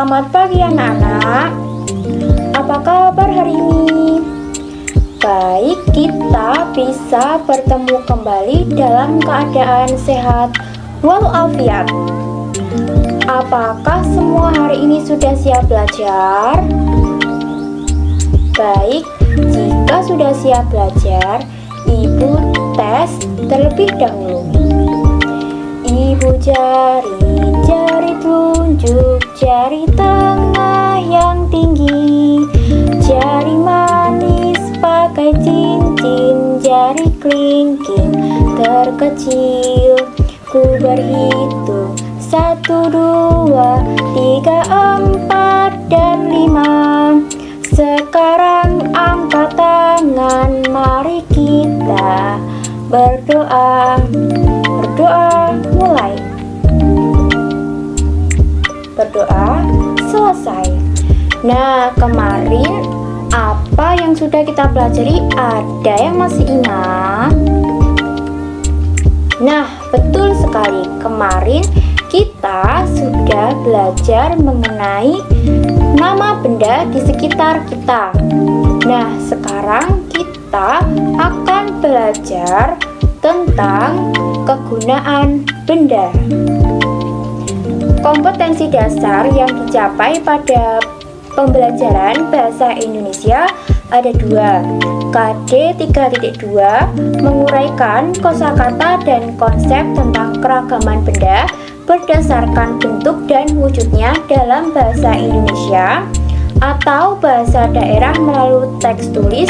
Selamat pagi anak-anak. Apa kabar hari ini? Baik, kita bisa bertemu kembali dalam keadaan sehat walafiat. Apakah semua hari ini sudah siap belajar? Baik, jika sudah siap belajar, Ibu tes terlebih dahulu. Ibu jari telunjuk, jari tengah yang tinggi, jari manis pakai cincin, jari kelingking terkecil. Ku berhitung 1, 2, 3, 4, dan 5. Sekarang angkat tangan, mari kita berdoa. Berdoa mulai. Berdoa selesai. Nah, kemarin apa yang sudah kita pelajari? Ada yang masih ingat? Nah, betul sekali. Kemarin kita sudah belajar mengenai nama benda di sekitar kita. Nah, sekarang kita akan belajar tentang kegunaan benda. Kompetensi dasar yang dicapai pada pembelajaran bahasa Indonesia ada 2. KD 3.2 menguraikan kosakata dan konsep tentang keragaman benda berdasarkan bentuk dan wujudnya dalam bahasa Indonesia atau bahasa daerah melalui teks tulis,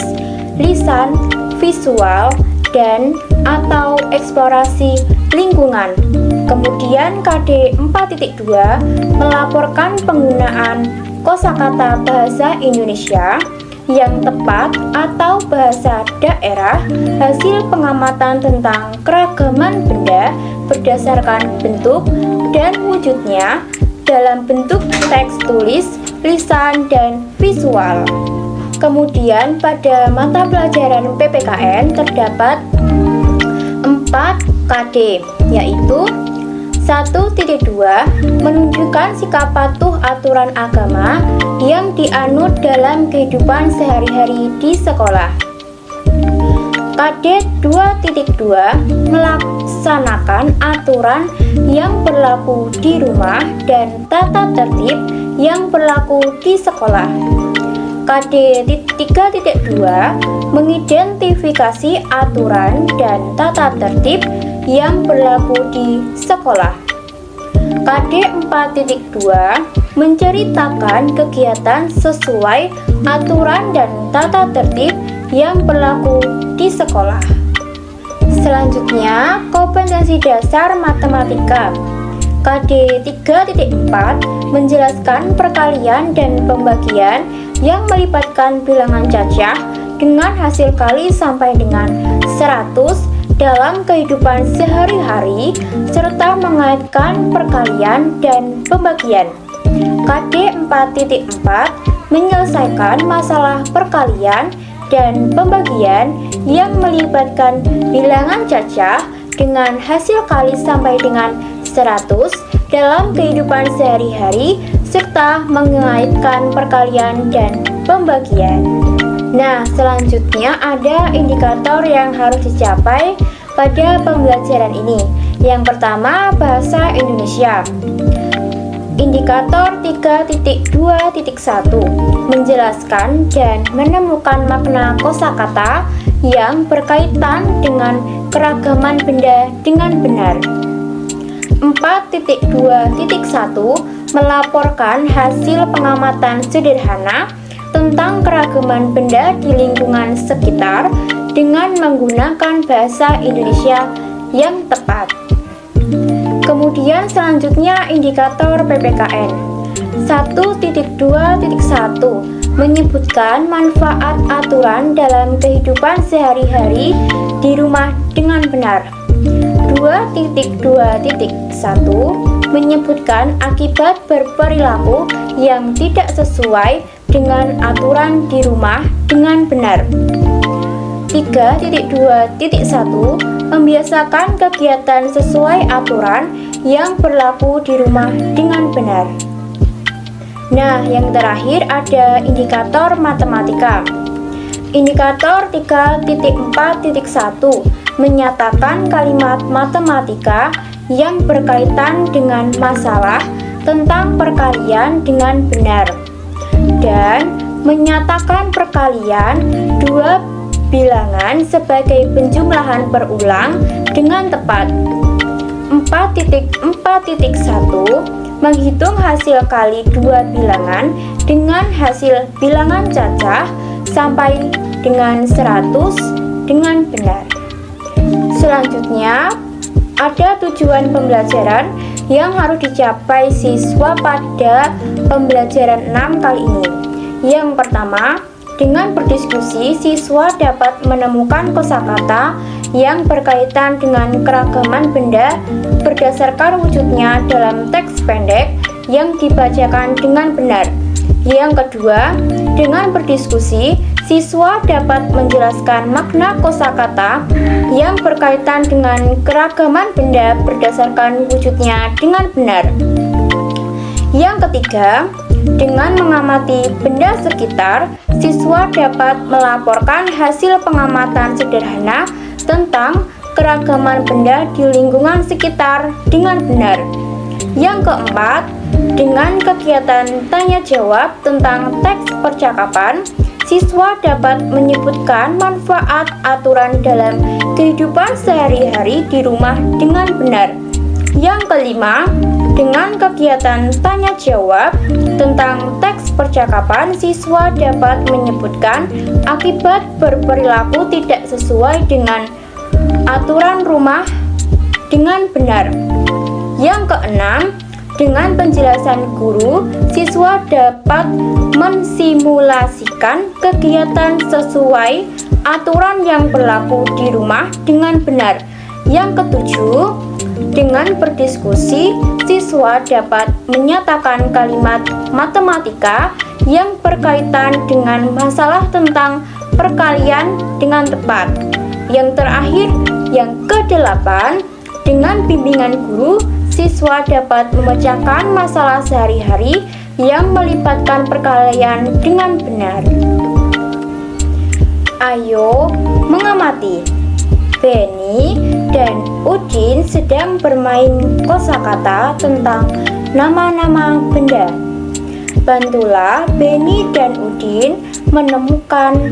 lisan, visual, dan atau eksplorasi lingkungan. Kemudian KD 4.2 melaporkan penggunaan kosakata bahasa Indonesia yang tepat atau bahasa daerah hasil pengamatan tentang keragaman benda berdasarkan bentuk dan wujudnya dalam bentuk teks tulis, lisan, dan visual. Kemudian pada mata pelajaran PPKN terdapat 4 KD, yaitu 1.2 menunjukkan sikap patuh aturan agama yang dianut dalam kehidupan sehari-hari di sekolah. KD 2.2 melaksanakan aturan yang berlaku di rumah dan tata tertib yang berlaku di sekolah. KD 3.2 mengidentifikasi aturan dan tata tertib yang berlaku di sekolah. KD 4.2 menceritakan kegiatan sesuai aturan dan tata tertib yang berlaku di sekolah. Selanjutnya, kompetensi dasar matematika. KD 3.4 menjelaskan perkalian dan pembagian yang melibatkan bilangan cacah dengan hasil kali sampai dengan 100 dalam kehidupan sehari-hari serta mengaitkan perkalian dan pembagian. KD 4.4 menyelesaikan masalah perkalian dan pembagian yang melibatkan bilangan cacah dengan hasil kali sampai dengan 100 dalam kehidupan sehari-hari serta mengaitkan perkalian dan pembagian. Nah, selanjutnya ada indikator yang harus dicapai pada pembelajaran ini. Yang pertama, bahasa Indonesia. Indikator 3.2.1 menjelaskan dan menemukan makna kosakata yang berkaitan dengan keragaman benda dengan benar. 4.2.1 melaporkan hasil pengamatan sederhana tentang keragaman benda di lingkungan sekitar dengan menggunakan bahasa Indonesia yang tepat. Kemudian selanjutnya indikator PPKN 1.2.1 menyebutkan manfaat aturan dalam kehidupan sehari-hari di rumah dengan benar. 2.2.1 menyebutkan akibat berperilaku yang tidak sesuai dengan aturan di rumah dengan benar. 3.2.1 membiasakan kegiatan sesuai aturan yang berlaku di rumah dengan benar. Nah, yang terakhir ada indikator matematika. Indikator 3.4.1 menyatakan kalimat matematika yang berkaitan dengan masalah tentang perkalian dengan benar dan menyatakan perkalian dua bilangan sebagai penjumlahan berulang dengan tepat. 4.4.1 menghitung hasil kali dua bilangan dengan hasil bilangan cacah sampai dengan 100 dengan benar. Selanjutnya, ada tujuan pembelajaran yang harus dicapai siswa pada pembelajaran 6 kali ini. Yang pertama, dengan berdiskusi, siswa dapat menemukan kosakata yang berkaitan dengan keragaman benda berdasarkan wujudnya dalam teks pendek yang dibacakan dengan benar. Yang kedua, dengan berdiskusi, siswa dapat menjelaskan makna kosakata yang berkaitan dengan keragaman benda berdasarkan wujudnya dengan benar. Yang ketiga, dengan mengamati benda sekitar, siswa dapat melaporkan hasil pengamatan sederhana tentang keragaman benda di lingkungan sekitar dengan benar. Yang keempat, dengan kegiatan tanya jawab tentang teks percakapan, siswa dapat menyebutkan manfaat aturan dalam kehidupan sehari-hari di rumah dengan benar. Yang kelima, dengan kegiatan tanya jawab tentang teks percakapan, siswa dapat menyebutkan akibat berperilaku tidak sesuai dengan aturan rumah dengan benar. Yang keenam, dengan penjelasan guru, siswa dapat mensimulasikan kegiatan sesuai aturan yang berlaku di rumah dengan benar. Yang ketujuh, dengan berdiskusi, siswa dapat menyatakan kalimat matematika yang berkaitan dengan masalah tentang perkalian dengan tepat. Yang terakhir, yang kedelapan, dengan bimbingan guru, siswa dapat memecahkan masalah sehari-hari yang melibatkan perkalian dengan benar. Ayo mengamati. Benny dan Udin sedang bermain kosakata tentang nama-nama benda. Bantulah Benny dan Udin menemukan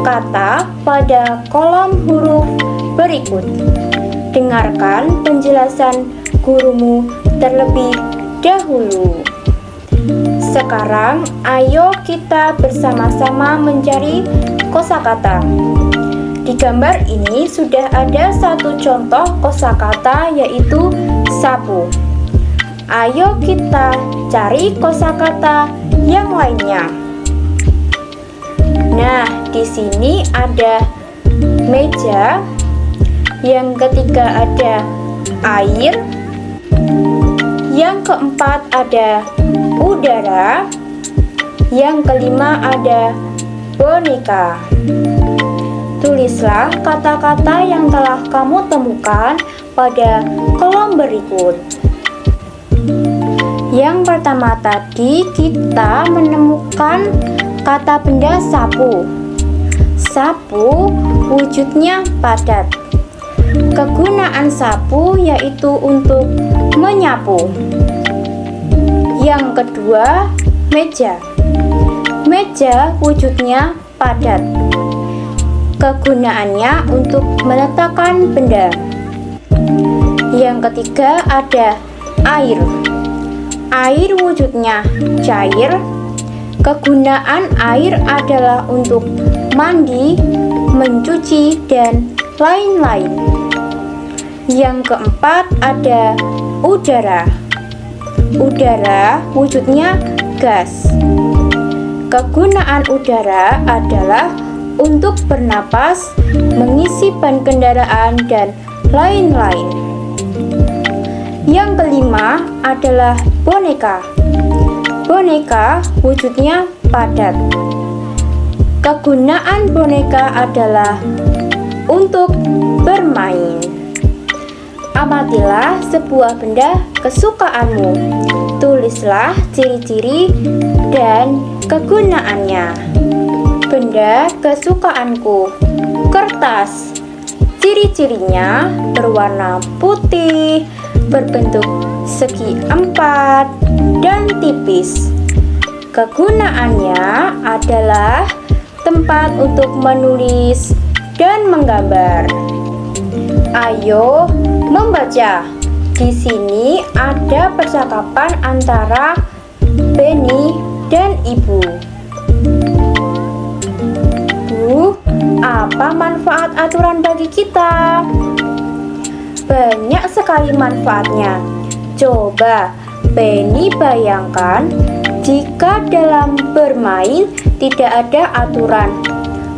kata pada kolom huruf berikut. Dengarkan penjelasan gurumu terlebih dahulu. Sekarang ayo kita bersama-sama mencari kosakata. Di gambar ini sudah ada satu contoh kosakata, yaitu sapu. Ayo kita cari kosakata yang lainnya. Nah, di sini ada meja. Yang ketiga ada air. Yang keempat ada udara. Yang kelima ada boneka. Tulislah kata-kata yang telah kamu temukan pada kolom berikut. Yang pertama tadi kita menemukan kata benda sapu. Sapu wujudnya padat. Kegunaan sapu yaitu untuk menyapu. Yang kedua, meja. Meja wujudnya padat. Kegunaannya untuk meletakkan benda. Yang ketiga ada air. Air wujudnya cair. Kegunaan air adalah untuk mandi, mencuci, dan lain-lain. Yang keempat ada udara. Udara wujudnya gas. Kegunaan udara adalah untuk bernapas, mengisi ban kendaraan, dan lain-lain. Yang kelima adalah boneka. Boneka wujudnya padat. Kegunaan boneka adalah untuk bermain. Amatilah sebuah benda kesukaanmu. Tulislah ciri-ciri dan kegunaannya. Benda kesukaanku, kertas. Ciri-cirinya berwarna putih, berbentuk segi empat, dan tipis. Kegunaannya adalah tempat untuk menulis dan menggambar. Ayo membaca. Di sini ada percakapan antara Benny dan Ibu. Bu, apa manfaat aturan bagi kita? Banyak sekali manfaatnya. Coba Benny bayangkan jika dalam bermain tidak ada aturan.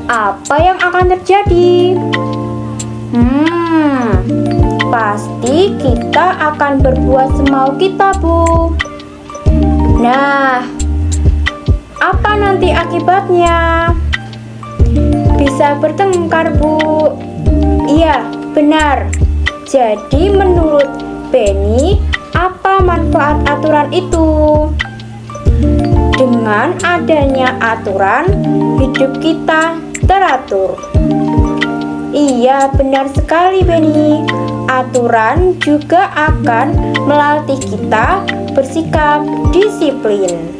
Apa yang akan terjadi? Pasti kita akan berbuat semau kita, Bu. Nah, apa nanti akibatnya? Bisa bertengkar, Bu. Iya, benar. Jadi menurut Benny, apa manfaat aturan itu? Dengan adanya aturan, hidup kita teratur. Iya, benar sekali, Benny. Aturan juga akan melatih kita bersikap disiplin.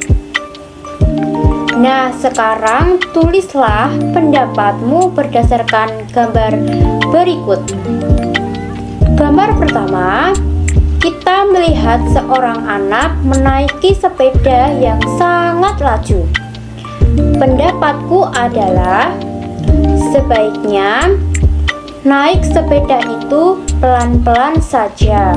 Nah, sekarang tulislah pendapatmu berdasarkan gambar berikut. Gambar pertama, kita melihat seorang anak menaiki sepeda yang sangat laju. Pendapatku adalah sebaiknya naik sepeda itu pelan-pelan saja,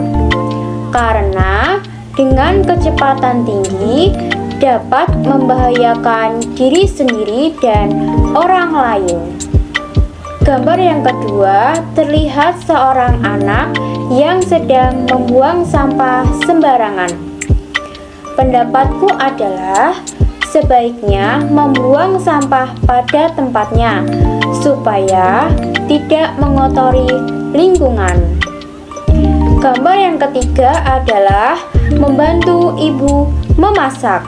karena dengan kecepatan tinggi dapat membahayakan diri sendiri dan orang lain. Gambar yang kedua, terlihat seorang anak yang sedang membuang sampah sembarangan. Pendapatku adalah sebaiknya membuang sampah pada tempatnya supaya tidak mengotori lingkungan. Gambar yang ketiga adalah membantu ibu memasak.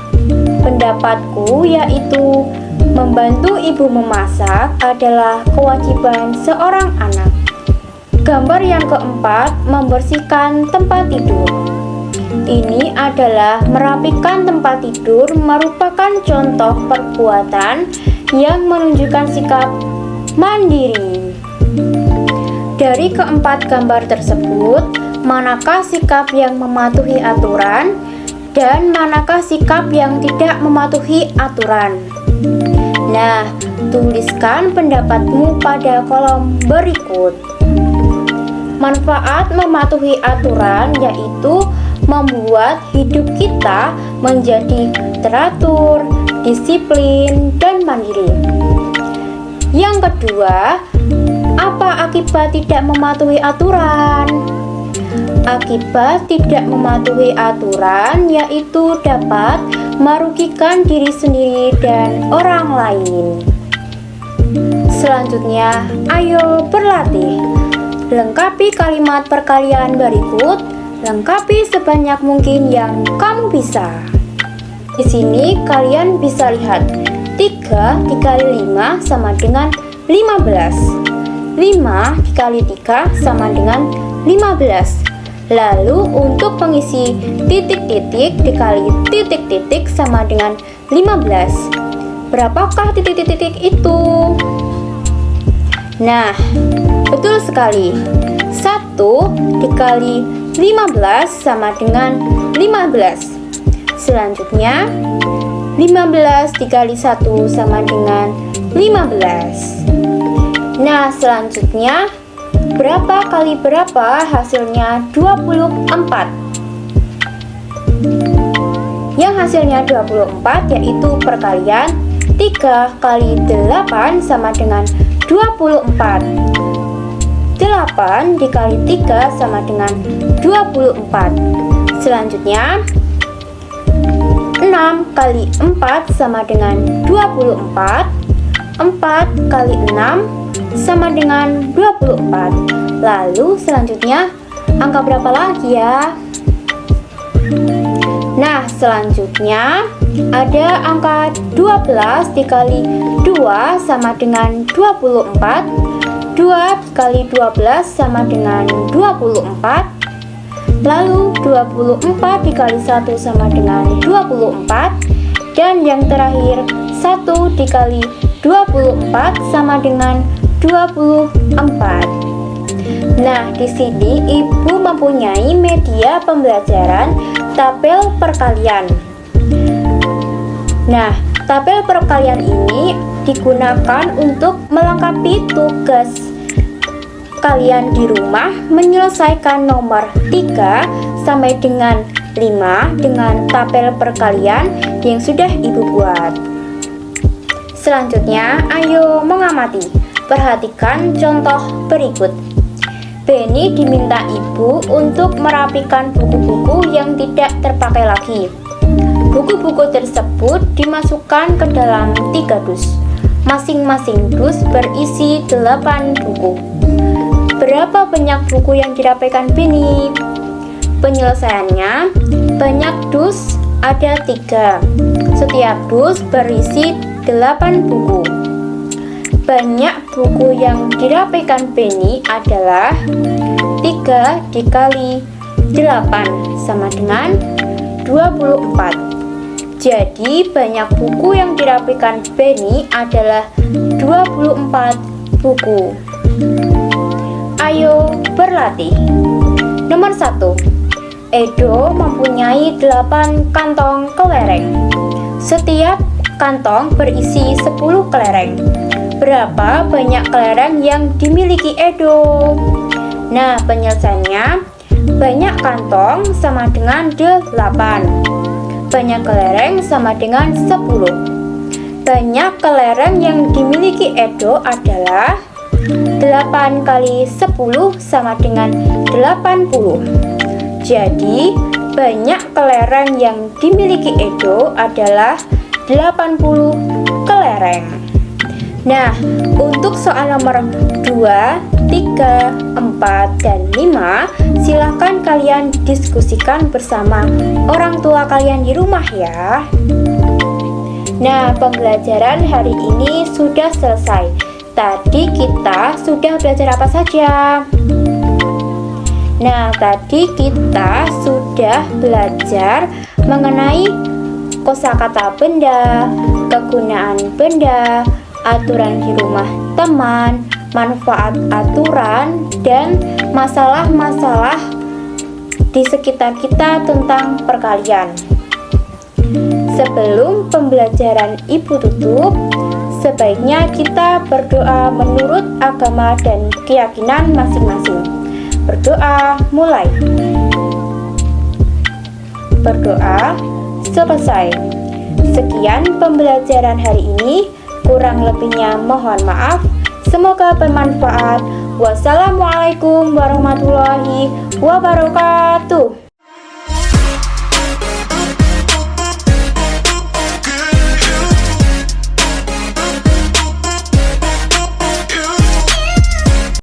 Pendapatku yaitu membantu ibu memasak adalah kewajiban seorang anak. Gambar yang keempat, membersihkan tempat tidur. Ini adalah merapikan tempat tidur merupakan contoh perbuatan yang menunjukkan sikap mandiri. Dari keempat gambar tersebut, manakah sikap yang mematuhi aturan dan manakah sikap yang tidak mematuhi aturan? Nah, tuliskan pendapatmu pada kolom berikut. Manfaat mematuhi aturan yaitu membuat hidup kita menjadi teratur, disiplin, dan mandiri. Yang kedua, apa akibat tidak mematuhi aturan? Akibat tidak mematuhi aturan yaitu dapat merugikan diri sendiri dan orang lain. Selanjutnya, ayo berlatih. Lengkapi kalimat perkalian berikut. Lengkapi sebanyak mungkin yang kamu bisa. Di sini kalian bisa lihat 3 dikali 5 sama dengan 15. 5 dikali 3 sama dengan 15. Lalu untuk pengisi titik-titik dikali titik-titik sama dengan 15. Berapakah titik-titik itu? Nah, betul sekali. 1 dikali 15 sama dengan 15. Selanjutnya 15 dikali 1 sama dengan 15. Nah, selanjutnya berapa kali berapa? Hasilnya 24. Yang hasilnya 24 yaitu perkalian 3 kali 8 sama dengan 24. 8 dikali 3 sama dengan 24. Selanjutnya 6 kali 4 sama dengan 24. 4 kali 6 sama dengan 24. Lalu selanjutnya angka berapa lagi ya? Nah, Nah, selanjutnya ada angka 12 dikali 2 sama dengan 24. 2 dikali 12 sama dengan 24. Lalu 24 dikali 1 sama dengan 24. Dan yang terakhir 1 dikali 24 sama dengan 24. Nah, di sini Ibu mempunyai media pembelajaran tabel perkalian. Nah, tabel perkalian ini digunakan untuk melengkapi tugas kalian di rumah menyelesaikan nomor 3 sampai dengan 5 dengan tabel perkalian yang sudah Ibu buat. Selanjutnya, ayo mengamati. Perhatikan contoh berikut. Beni diminta ibu untuk merapikan buku-buku yang tidak terpakai lagi. Buku-buku tersebut dimasukkan ke dalam 3 dus. Masing-masing dus berisi 8 buku. Berapa banyak buku yang dirapikan Beni? Penyelesaiannya, banyak dus ada 3. Setiap dus berisi 8 buku. Banyak buku yang dirapikan Beni adalah 3 dikali 8 sama dengan 24. Jadi banyak buku yang dirapikan Beni adalah 24 buku. Ayo berlatih. Nomor 1. Edo mempunyai 8 kantong kelereng. Setiap kantong berisi 10 kelereng. Berapa banyak kelereng yang dimiliki Edo? Nah, penyelesaiannya, banyak kantong sama dengan 8. Banyak kelereng sama dengan 10. Banyak kelereng yang dimiliki Edo adalah 8 kali 10 sama dengan 80. Jadi, banyak kelereng yang dimiliki Edo adalah 80 kelereng. Nah, untuk soal nomor 2, 3, 4, dan 5, silahkan kalian diskusikan bersama orang tua kalian di rumah ya. Nah, pembelajaran hari ini sudah selesai. Tadi kita sudah belajar apa saja? Nah, tadi kita sudah belajar mengenai kosakata benda, kegunaan benda, aturan di rumah teman, manfaat aturan, dan masalah-masalah di sekitar kita tentang perkalian. Sebelum pembelajaran Ibu tutup, sebaiknya kita berdoa menurut agama dan keyakinan masing-masing. Berdoa mulai. Berdoa selesai. Sekian pembelajaran hari ini. Kurang lebihnya mohon maaf. Semoga bermanfaat. Wassalamualaikum warahmatullahi wabarakatuh.